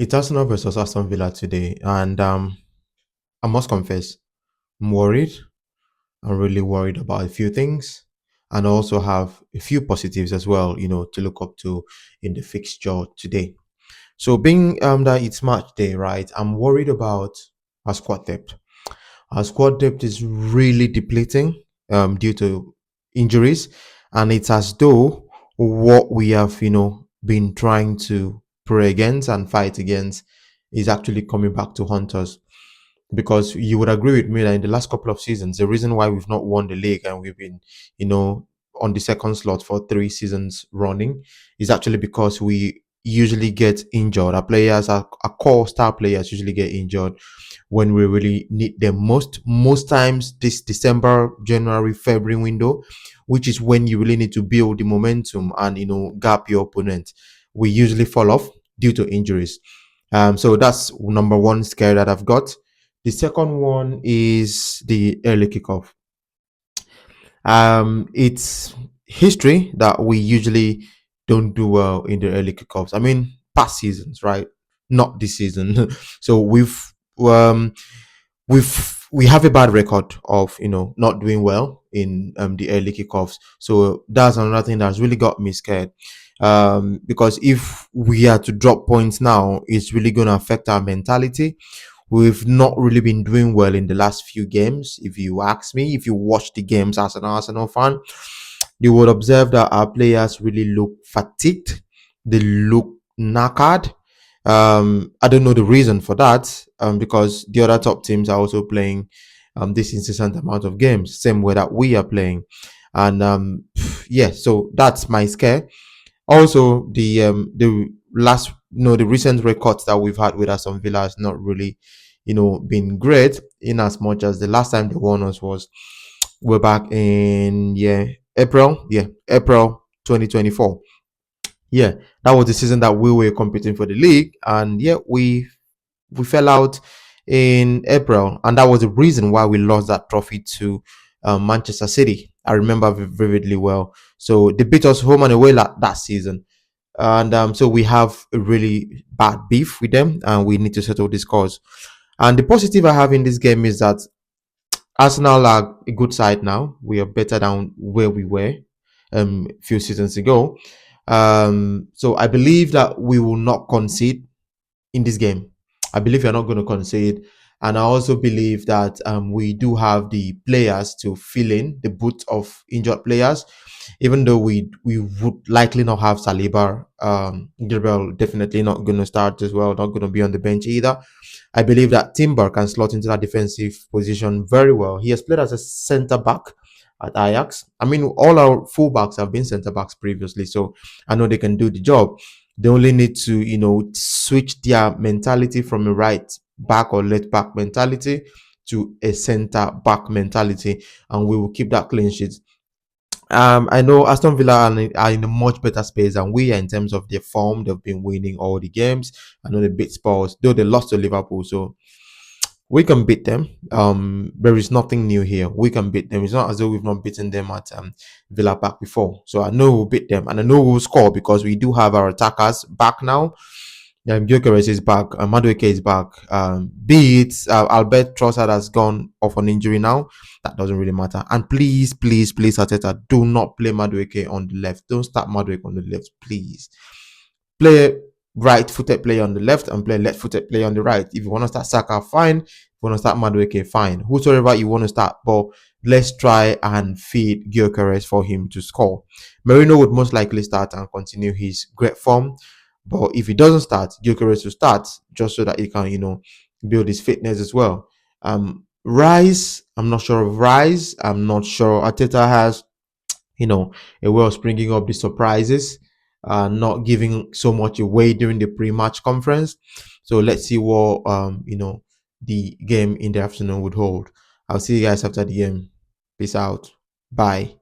It's Arsenal versus Aston Villa today, and I must confess, I'm worried. I'm really worried about a few things, and I also have a few positives as well, to look up to in the fixture today. So, being that it's match day, right? I'm worried about our squad depth. Our squad depth is really depleting due to injuries, and it's as though what we have, been trying to pray against and fight against is actually coming back to haunt us. Because you would agree with me that in the last couple of seasons, the reason why we've not won the league and we've been, you know, on the second slot for 3 seasons running is actually because we usually get injured. Our players, our core star players, usually get injured when we really need them most. Most times, this December, January, February window, which is when you really need to build the momentum and gap your opponent, we usually fall off due to injuries. So that's number one scare that I've got. The second one is the early kickoff. It's history that we usually don't do well in the early kickoffs. I mean, past seasons, right? Not this season. So um we have a bad record of not doing well in the early kickoffs. So that's another thing that's really got me scared. Because if we are to drop points now, it's really going to affect our mentality. We've not really been doing well in the last few games. If you ask me, if you watch the games as an Arsenal fan, you would observe that our players really look fatigued. They look knackered. I don't know the reason for that. Because the other top teams are also playing this incessant amount of games, same way that we are playing, and yeah. So that's my scare. Also, the last, the recent records that we've had with Aston Villa has not really, been great. In as much as the last time they won us was we're back in April 2024. Yeah, that was the season that we were competing for the league, and yeah, we fell out in April, and that was the reason why we lost that trophy to Manchester City. I remember vividly well. So they beat us home and away that season, and so we have a really bad beef with them, and we need to settle this cause. And the positive I have in this game is that Arsenal are a good side now. We are better than where we were a few seasons ago. So I believe that we will not concede in this game. I believe you're not going to concede. And I also believe that we do have the players to fill in the boot of injured players, even though we would likely not have Saliba. Gabriel definitely not going to start as well, not going to be on the bench either. I believe that Timber can slot into that defensive position very well. He has played as a centre back at Ajax. I mean, all our fullbacks have been centre backs previously, so I know they can do the job. They only need to, switch their mentality from a right back or left back mentality to a centre back mentality, and we will keep that clean sheet. I know Aston Villa are in a much better space than we are in terms of their form. They've been winning all the games. I know they beat Spurs, though they lost to Liverpool, so we can beat them. There is nothing new here. We can beat them. It's not as though we've not beaten them at Villa Park before. So I know we'll beat them, and I know we'll score because we do have our attackers back now. Gyökeres is back. Madueke is back. Be it Albert Trossard has gone off on injury now. That doesn't really matter. And please, please, please, Arteta, do not play Madueke on the left. Don't start Madueke on the left, please. Play right-footed player on the left and play left-footed player on the right. If you want to start Saka, fine. If you want to start Madueke, fine. Whosoever you want to start, but let's try and feed Gyökeres for him to score. Merino would most likely start and continue his great form. But if he doesn't start, Gyökeres will start just so that he can, build his fitness as well. Rise, I'm not sure of Rise. I'm not sure Arteta has, a way of springing up the surprises, not giving so much away during the pre-match conference. So let's see what the game in the afternoon would hold. I'll see you guys after the game. Peace out. Bye.